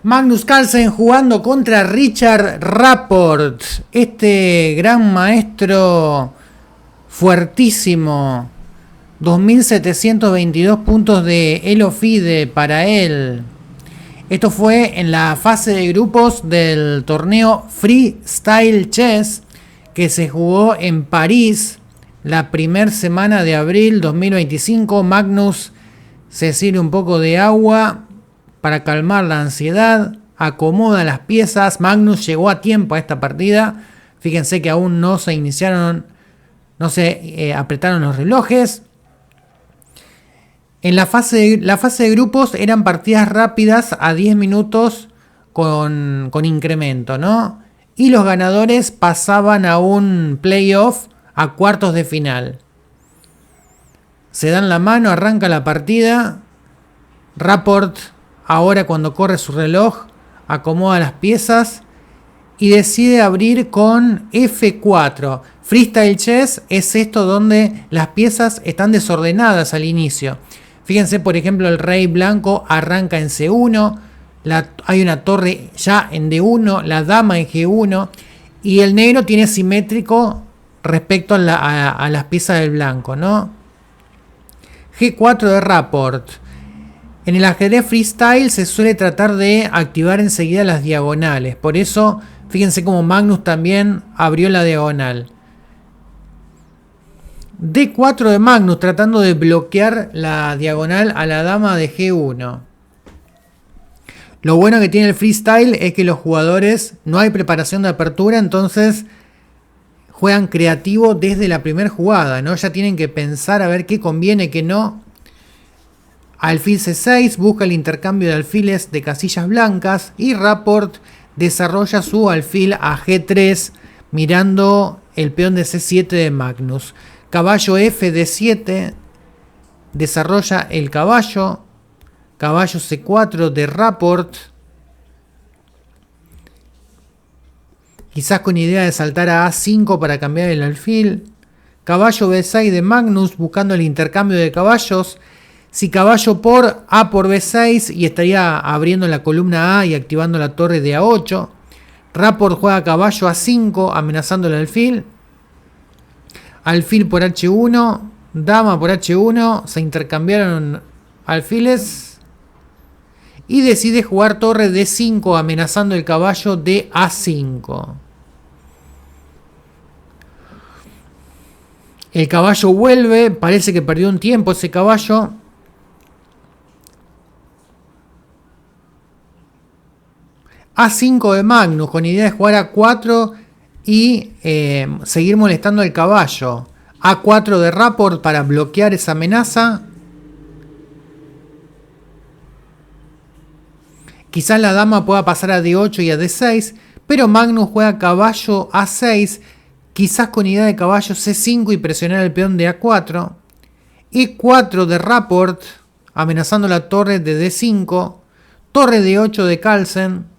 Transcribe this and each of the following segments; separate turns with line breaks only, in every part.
Magnus Carlsen jugando contra Richard Rapport. Este gran maestro fuertísimo. 2.722 puntos de Elo FIDE para él. Esto fue en la fase de grupos del torneo Freestyle Chess que se jugó en París la primera semana de abril 2025. Magnus se sirve un poco de agua para calmar la ansiedad, acomoda las piezas. Magnus llegó a tiempo a esta partida. Fíjense que aún no se iniciaron, no se apretaron los relojes. En la fase de grupos eran partidas rápidas a 10 minutos con incremento, ¿no? Y los ganadores pasaban a un playoff a cuartos de final. Se dan la mano, arranca la partida. Rapport, ahora cuando corre su reloj, acomoda las piezas y decide abrir con F4. Freestyle Chess es esto donde las piezas están desordenadas al inicio. Fíjense, por ejemplo, el rey blanco arranca en C1, hay una torre ya en D1, la dama en G1, y el negro tiene simétrico respecto a las piezas del blanco, ¿no? G4 de Rapport. En el ajedrez freestyle se suele tratar de activar enseguida las diagonales, por eso fíjense como Magnus también abrió la diagonal. D4 de Magnus, tratando de bloquear la diagonal a la dama de G1. Lo bueno que tiene el freestyle es que los jugadores no hay preparación de apertura, entonces juegan creativo desde la primera jugada, ¿no? Ya tienen que pensar a ver qué conviene, qué no. Alfil C6 busca el intercambio de alfiles de casillas blancas y Rapport desarrolla su alfil a G3 mirando el peón de C7 de Magnus. Caballo F de 7 desarrolla el caballo. Caballo C4 de Rapport. Quizás con idea de saltar a A5 para cambiar el alfil. Caballo B6 de Magnus buscando el intercambio de caballos. Si caballo por A por B6 y estaría abriendo la columna A y activando la torre de A8. Rapport juega caballo A5 amenazando el alfil. Alfil por H1, dama por H1, se intercambiaron alfiles y decide jugar torre D5 amenazando el caballo de A5. El caballo vuelve, parece que perdió un tiempo ese caballo. A5 de Magnus con idea de jugar A4 y seguir molestando al caballo. A4 de Rapport para bloquear esa amenaza. Quizás la dama pueda pasar a D8 y a D6, pero Magnus juega caballo A6, quizás con idea de caballo C5 y presionar el peón de A4. E4 de Rapport, amenazando la torre de D5. Torre D8 de Carlsen.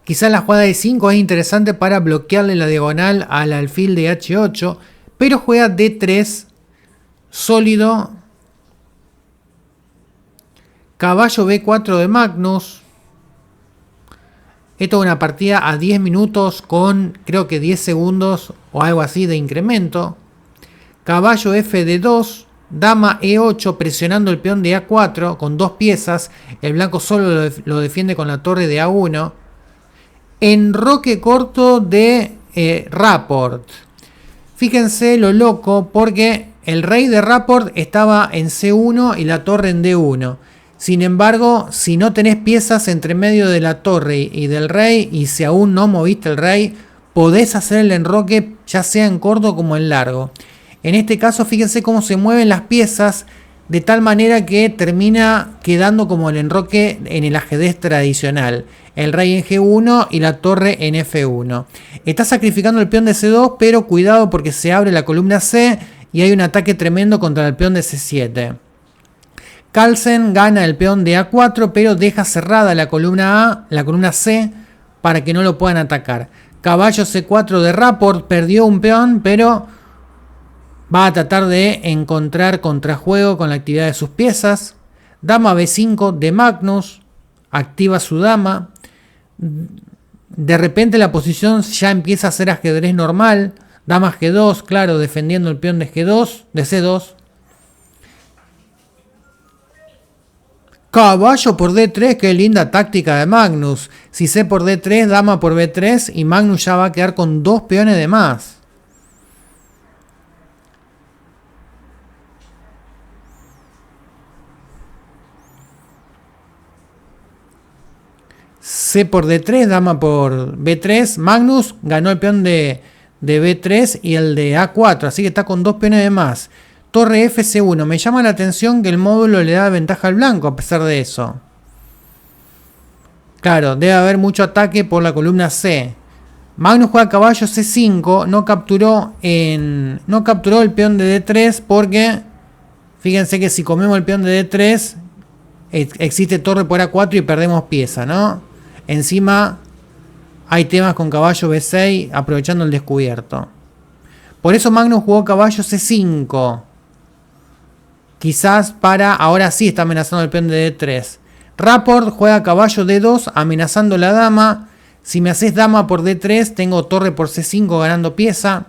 Quizás la jugada de 5 es interesante para bloquearle la diagonal al alfil de H8, pero juega D3 sólido. Caballo B4 de Magnus. Esto es una partida a 10 minutos con creo que 10 segundos o algo así de incremento. Caballo F de 2. Dama E8 presionando el peón de A4 con dos piezas. El blanco solo lo defiende con la torre de A1. Enroque corto de Rapport. Fíjense lo loco porque el rey de Rapport estaba en C1 y la torre en D1. Sin embargo, si no tenés piezas entre medio de la torre y del rey y si aún no moviste el rey, podés hacer el enroque ya sea en corto como en largo. En este caso, fíjense cómo se mueven las piezas de tal manera que termina quedando como el enroque en el ajedrez tradicional. El rey en G1 y la torre en F1. Está sacrificando el peón de C2, pero cuidado porque se abre la columna C y hay un ataque tremendo contra el peón de C7. Carlsen gana el peón de A4, pero deja cerrada la columna C, para que no lo puedan atacar. Caballo C4 de Rapport, perdió un peón, pero va a tratar de encontrar contrajuego con la actividad de sus piezas. Dama B5 de Magnus. Activa su dama. De repente la posición ya empieza a ser ajedrez normal. Dama G2, claro, defendiendo el peón de G2, de C2. Caballo por D3, qué linda táctica de Magnus. Si C por D3, dama por B3 y Magnus ya va a quedar con 2 peones de más. C por D3, dama por B3. Magnus ganó el peón de B3 y el de A4, así que está con 2 peones de más. Torre FC1. Me llama la atención que el módulo le da ventaja al blanco a pesar de eso. Claro, debe haber mucho ataque por la columna C. Magnus juega caballo C5. No capturó el peón de D3 porque fíjense que si comemos el peón de D3 existe torre por A4 y perdemos pieza, ¿no? Encima hay temas con caballo B6 aprovechando el descubierto. Por eso Magnus jugó caballo C5. Quizás para... Ahora sí está amenazando el peón de D3. Rapport juega caballo D2 amenazando la dama. Si me haces dama por D3 tengo torre por C5 ganando pieza.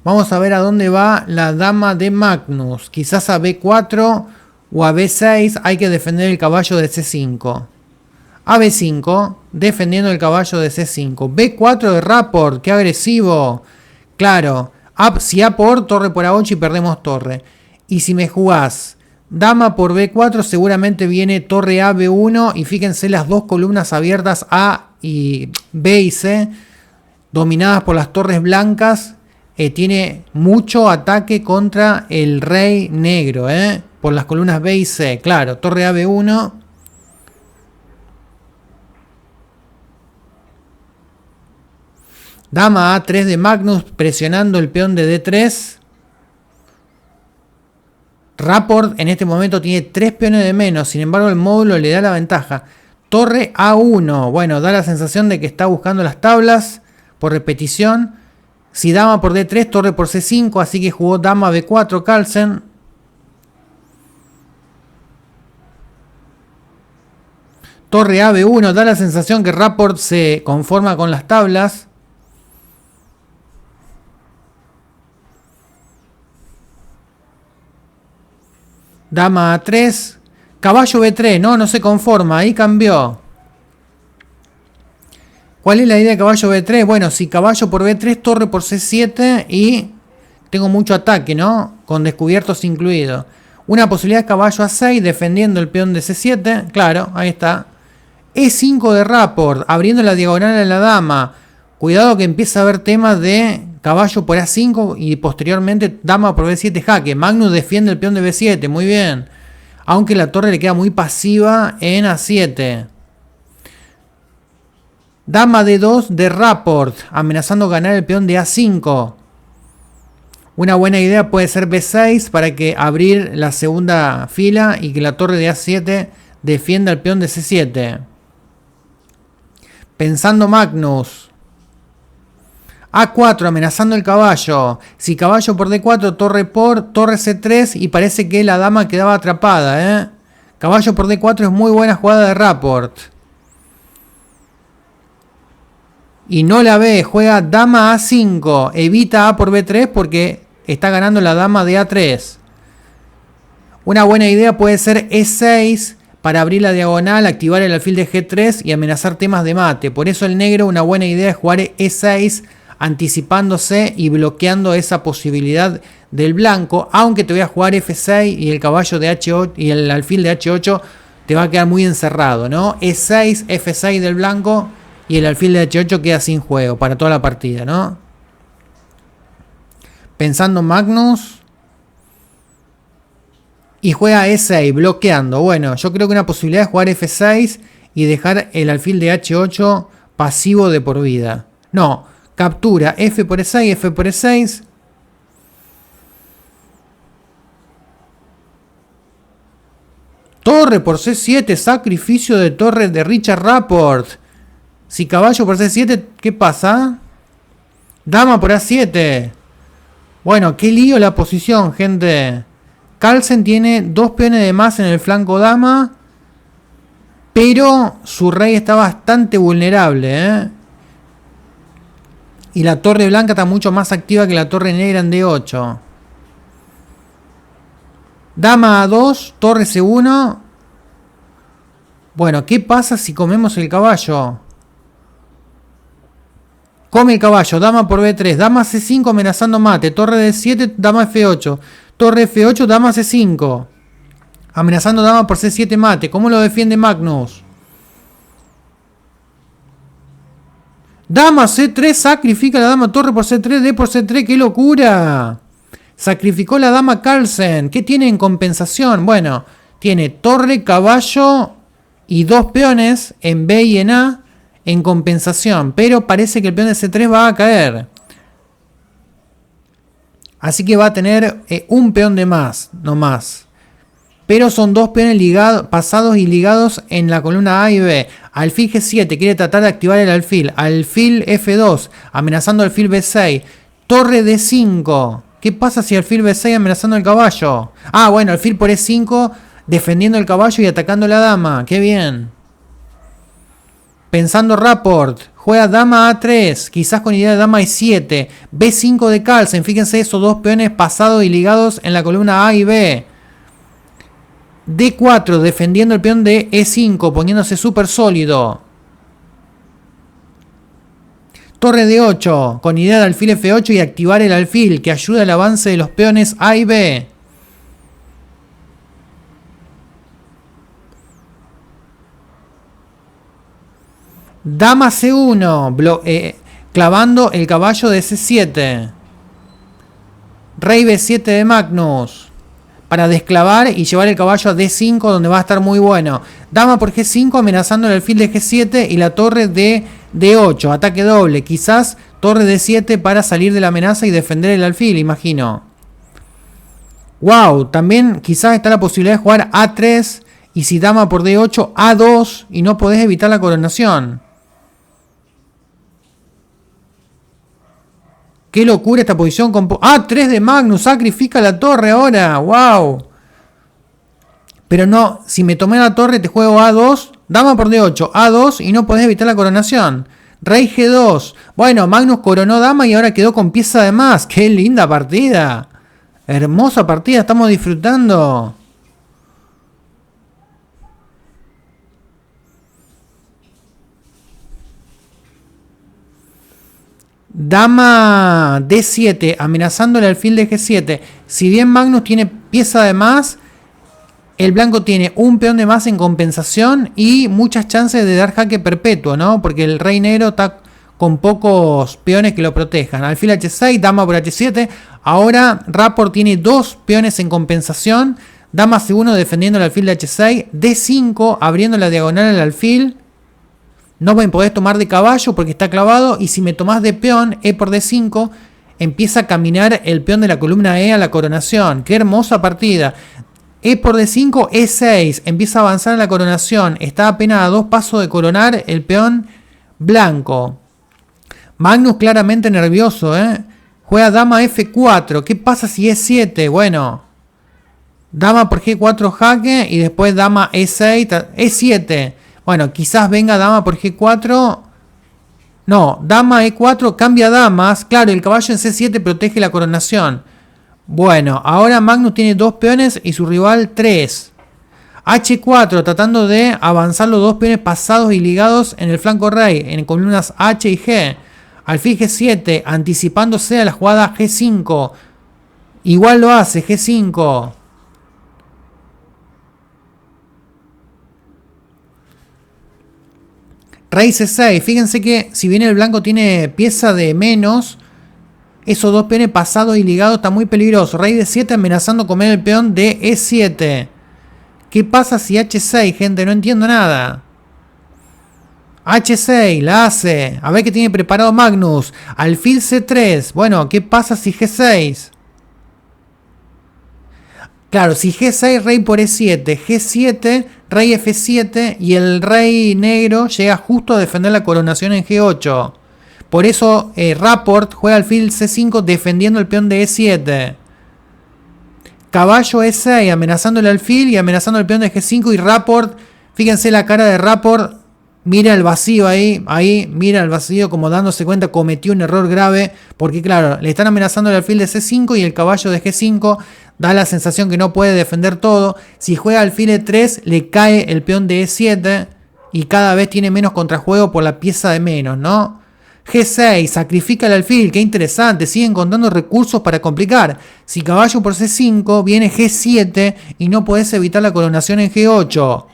Vamos a ver a dónde va la dama de Magnus. Quizás a B4 o a B6 hay que defender el caballo de C5. A B5 defendiendo el caballo de C5. B4 de Rapport, qué agresivo. Claro, si A por torre por A8 y perdemos torre. Y si me jugás dama por B4 seguramente viene torre A B1 y fíjense las dos columnas abiertas A y B y C dominadas por las torres blancas. Tiene mucho ataque contra el rey negro por las columnas B y C. Claro, torre A B1. Dama A3 de Magnus presionando el peón de D3. Rapport en este momento tiene 3 peones de menos, sin embargo el módulo le da la ventaja. Torre A1, bueno, da la sensación de que está buscando las tablas por repetición. Si dama por D3, torre por C5, así que jugó dama B4 Carlsen. Torre A B1, da la sensación que Rapport se conforma con las tablas. Dama A3. Caballo B3. No se conforma. Ahí cambió. ¿Cuál es la idea de caballo B3? Bueno, si caballo por B3, torre por C7 y tengo mucho ataque, ¿no? Con descubiertos incluidos. Una posibilidad es caballo A6 defendiendo el peón de C7. Claro, ahí está. E5 de Rapport. Abriendo la diagonal a la dama. Cuidado que empieza a haber temas de caballo por A5 y posteriormente dama por B7 jaque. Magnus defiende el peón de B7, muy bien. Aunque la torre le queda muy pasiva en A7. Dama D2 de Rapport, amenazando ganar el peón de A5. Una buena idea puede ser B6 para que abrir la segunda fila y que la torre de A7 defienda el peón de C7. Pensando Magnus. A4 amenazando el caballo. Si caballo por D4, torre por torre C3 y parece que la dama quedaba atrapada. Caballo por D4 es muy buena jugada de Rapport. Y no la ve, juega dama A5. Evita A por B3 porque está ganando la dama de A3. Una buena idea puede ser E6 para abrir la diagonal, activar el alfil de G3 y amenazar temas de mate. Por eso el negro, una buena idea es jugar E6 anticipándose y bloqueando esa posibilidad del blanco, aunque te voy a jugar F6 y el caballo de H8 y el alfil de H8 te va a quedar muy encerrado, ¿no? E6, F6 del blanco y el alfil de H8 queda sin juego para toda la partida, ¿no? Pensando Magnus y juega E6 bloqueando. Bueno, yo creo que una posibilidad es jugar F6 y dejar el alfil de H8 pasivo de por vida. No, captura F por E6, F por E6. Torre por C7, sacrificio de torre de Richard Rapport. Si caballo por C7, ¿qué pasa? Dama por A7. Bueno, qué lío la posición, gente. Carlsen tiene 2 peones de más en el flanco dama, pero su rey está bastante vulnerable, ¿eh? Y la torre blanca está mucho más activa que la torre negra en D8. Dama A2, torre C1. Bueno, ¿qué pasa si comemos el caballo? Come el caballo, dama por B3, dama C5 amenazando mate, torre D7, dama F8, torre F8, dama C5. Amenazando dama por C7 mate. ¿Cómo lo defiende Magnus? Dama C3, sacrifica la dama torre por C3, D por C3, ¡qué locura! Sacrificó la dama Carlsen. ¿Qué tiene en compensación? Bueno, tiene torre, caballo y 2 peones en B y en A en compensación. Pero parece que el peón de C3 va a caer. Así que va a tener un peón de más, no más. Pero son 2 peones pasados y ligados en la columna A y B. Alfil G7, quiere tratar de activar el alfil. Alfil F2, amenazando alfil B6. Torre D5. ¿Qué pasa si alfil B6 amenazando el caballo? Ah, bueno, alfil por E5, defendiendo el caballo y atacando la dama. ¡Qué bien! Pensando Rapport. Juega dama A3, quizás con idea de dama E7. B5 de Carlsen. Fíjense esos 2 peones pasados y ligados en la columna A y B. D4, defendiendo el peón de E5, poniéndose súper sólido. Torre D8, con idea de alfil F8 y activar el alfil, que ayuda al avance de los peones A y B. Dama C1, clavando el caballo de C7. Rey B7 de Magnus. Para desclavar y llevar el caballo a D5, donde va a estar muy bueno. Dama por G5, amenazando el alfil de G7 y la torre de D8. Ataque doble. Quizás torre D7 para salir de la amenaza y defender el alfil, imagino. Wow, también quizás está la posibilidad de jugar A3. Y si dama por D8, A2. Y no podés evitar la coronación. Qué locura esta posición. A3 de Magnus. Sacrifica la torre ahora. Wow. Pero no. Si me tomé la torre te juego A2. Dama por D8. A2 y no podés evitar la coronación. Rey G2. Bueno, Magnus coronó dama y ahora quedó con pieza de más. Qué linda partida. Hermosa partida. Estamos disfrutando. Dama D7, amenazando el alfil de G7. Si bien Magnus tiene pieza de más, el blanco tiene un peón de más en compensación y muchas chances de dar jaque perpetuo, ¿no? Porque el rey negro está con pocos peones que lo protejan. Alfil H6, dama por H7. Ahora Rapport tiene 2 peones en compensación. Dama C1 defendiendo el alfil de H6. D5 abriendo la diagonal al alfil. No me podés tomar de caballo porque está clavado. Y si me tomás de peón, E por D5, empieza a caminar el peón de la columna E a la coronación. ¡Qué hermosa partida! E por D5, E6. Empieza a avanzar en la coronación. Está apenas a 2 pasos de coronar el peón blanco. Magnus claramente nervioso, ¿eh? Juega dama F4. ¿Qué pasa si E7? Bueno. Dama por G4 jaque y después dama E6. E7. Bueno, quizás venga dama por G4. No, dama E4 cambia damas. Claro, el caballo en C7 protege la coronación. Bueno, ahora Magnus tiene 2 peones y su rival 3. H4 tratando de avanzar los 2 peones pasados y ligados en el flanco rey, en columnas H y G. Alfil G7 anticipándose a la jugada G5. Igual lo hace, G5. Rey C6, fíjense que si bien el blanco tiene pieza de menos, esos 2 peones pasados y ligados está muy peligroso. Rey D7 amenazando comer el peón de E7. ¿Qué pasa si H6, gente? No entiendo nada. H6, la hace. A ver qué tiene preparado Magnus. Alfil C3. Bueno, ¿qué pasa si G6? Claro, si G6, rey por E7, G7, rey F7 y el rey negro llega justo a defender la coronación en G8. Por eso Rapport juega alfil C5 defendiendo el peón de E7. Caballo E6 amenazando el alfil y amenazando el peón de G5 y Rapport. Fíjense la cara de Rapport. Mira el vacío ahí, mira el vacío como dándose cuenta cometió un error grave. Porque claro, le están amenazando el alfil de C5 y el caballo de G5 da la sensación que no puede defender todo. Si juega alfil E3 le cae el peón de E7 y cada vez tiene menos contrajuego por la pieza de menos, ¿no? G6, sacrifica el alfil, qué interesante, siguen contando recursos para complicar. Si caballo por C5, viene G7 y no podés evitar la coronación en G8.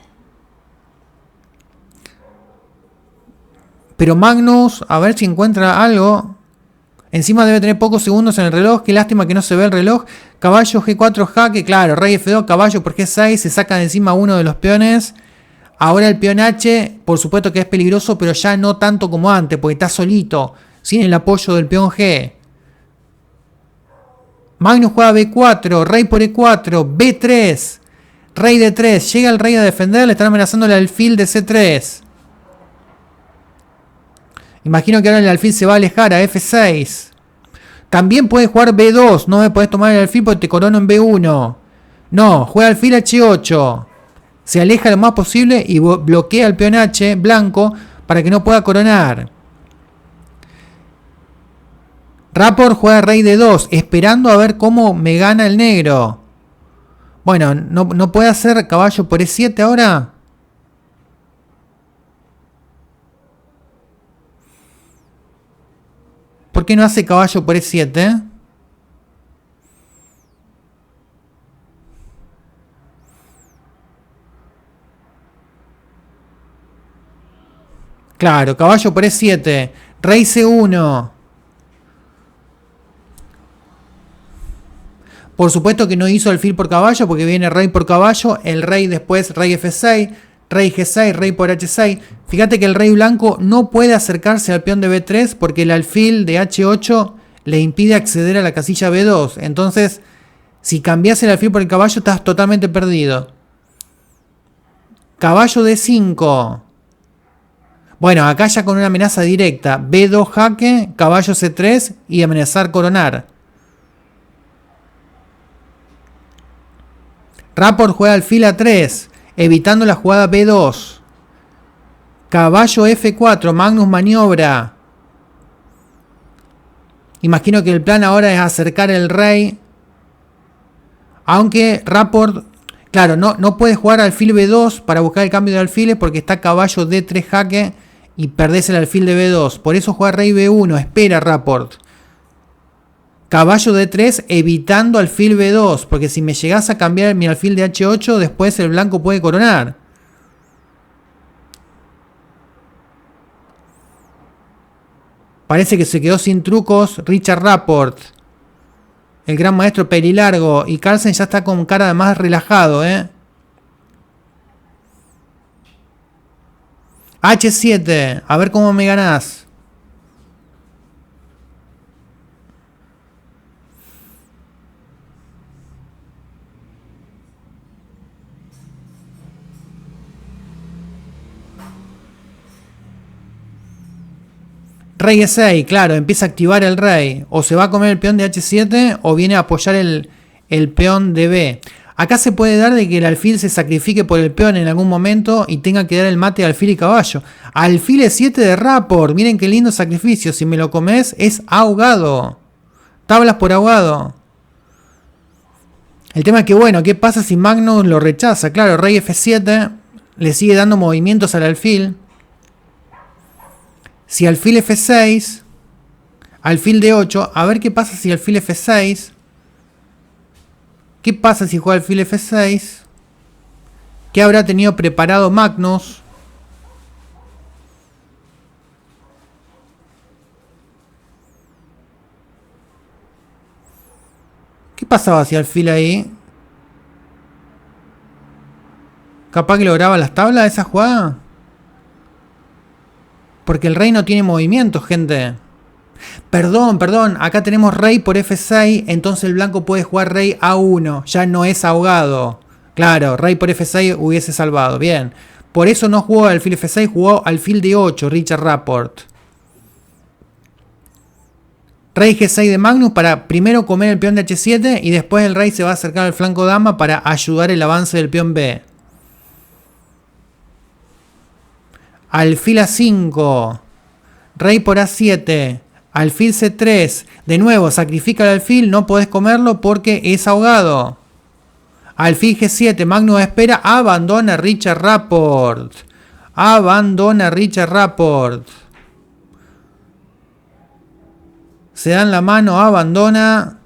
Pero Magnus, a ver si encuentra algo. Encima debe tener pocos segundos en el reloj, qué lástima que no se ve el reloj. Caballo G4 jaque, claro, rey F2, caballo por G6, se saca de encima uno de los peones. Ahora el peón H, por supuesto que es peligroso, pero ya no tanto como antes, porque está solito, sin el apoyo del peón G. Magnus juega B4, rey por E4, B3, rey D3, llega el rey a defender, le están amenazando el alfil de C3. Imagino que ahora el alfil se va a alejar a F6. También puede jugar B2, no me podés tomar el alfil porque te corono en B1. No, juega alfil H8. Se aleja lo más posible y bloquea el peón H blanco para que no pueda coronar. Rapport juega rey D2, esperando a ver cómo me gana el negro. Bueno, no puede hacer caballo por E7 ahora. ¿Por qué no hace caballo por E7? Claro, caballo por E7. Rey C1. Por supuesto que no hizo alfil por caballo porque viene rey por caballo. El rey después rey F6. Rey G6, rey por H6. Fíjate que el rey blanco no puede acercarse al peón de B3 porque el alfil de H8 le impide acceder a la casilla B2. Entonces, si cambias el alfil por el caballo, estás totalmente perdido. Caballo D5. Bueno, acá ya con una amenaza directa. B2 jaque, caballo C3 y amenazar coronar. Rapport juega alfil A3, evitando la jugada B2. Caballo F4, Magnus maniobra. Imagino que el plan ahora es acercar el rey. Aunque Rapport, claro, no puede jugar alfil B2 para buscar el cambio de alfiles porque está caballo D3 jaque y perdés el alfil de B2. Por eso juega rey B1, espera Rapport. Caballo D3 evitando alfil B2, porque si me llegás a cambiar mi alfil de H8, después el blanco puede coronar. Parece que se quedó sin trucos Richard Rapport, el gran maestro pelilargo, y Carlsen ya está con cara de más relajado, H7, a ver cómo me ganás. Rey E6, claro, empieza a activar el rey. O se va a comer el peón de H7 o viene a apoyar el peón de B. Acá se puede dar de que el alfil se sacrifique por el peón en algún momento y tenga que dar el mate a alfil y caballo. Alfil E7 de Rapport, miren qué lindo sacrificio. Si me lo comes es ahogado. Tablas por ahogado. El tema es que bueno, ¿qué pasa si Magnus lo rechaza? Claro, rey F7 le sigue dando movimientos al alfil. Si alfil F6, alfil D8, a ver qué pasa si alfil F6. ¿Qué pasa si juega alfil F6? ¿Qué habrá tenido preparado Magnus? ¿Qué pasaba si alfil ahí? ¿Capaz que lograba las tablas de esa jugada? Porque el rey no tiene movimiento, gente. Perdón, acá tenemos rey por F6, entonces el blanco puede jugar rey A1, ya no es ahogado. Claro, rey por F6 hubiese salvado, bien. Por eso no jugó alfil F6, jugó alfil D8, Richard Rapport. Rey G6 de Magnus para primero comer el peón de H7 y después el rey se va a acercar al flanco dama para ayudar el avance del peón B. Alfil A5. Rey por A7. Alfil C3. De nuevo, sacrifica el alfil, no podés comerlo porque es ahogado. Alfil G7. Magnus espera, abandona Richard Rapport. Abandona Richard Rapport. Se dan la mano, abandona.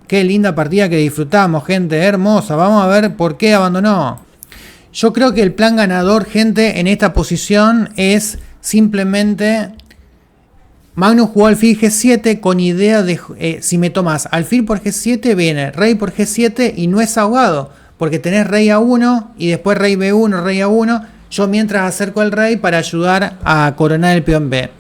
Qué linda partida que disfrutamos, gente, hermosa. Vamos a ver por qué abandonó. Yo creo que el plan ganador, gente, en esta posición es simplemente... Magnus jugó alfil G7 con idea de... si me tomas alfil por G7, viene rey por G7 y no es ahogado. Porque tenés rey A1 y después rey B1, rey A1. Yo mientras acerco al rey para ayudar a coronar el peón B.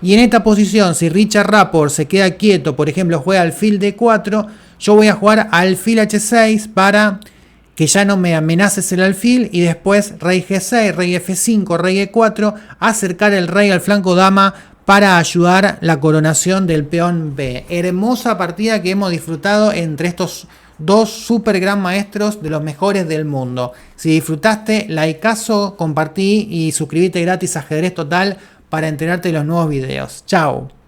Y en esta posición, si Richard Rapport se queda quieto, por ejemplo, juega alfil D4, yo voy a jugar alfil H6 para que ya no me amenaces el alfil y después rey G6, rey F5, rey E4, acercar el rey al flanco dama para ayudar la coronación del peón B. Hermosa partida que hemos disfrutado entre estos dos super gran maestros de los mejores del mundo. Si disfrutaste, likeazo, compartí y suscríbete gratis a Ajedrez Total para enterarte de los nuevos videos. Chao.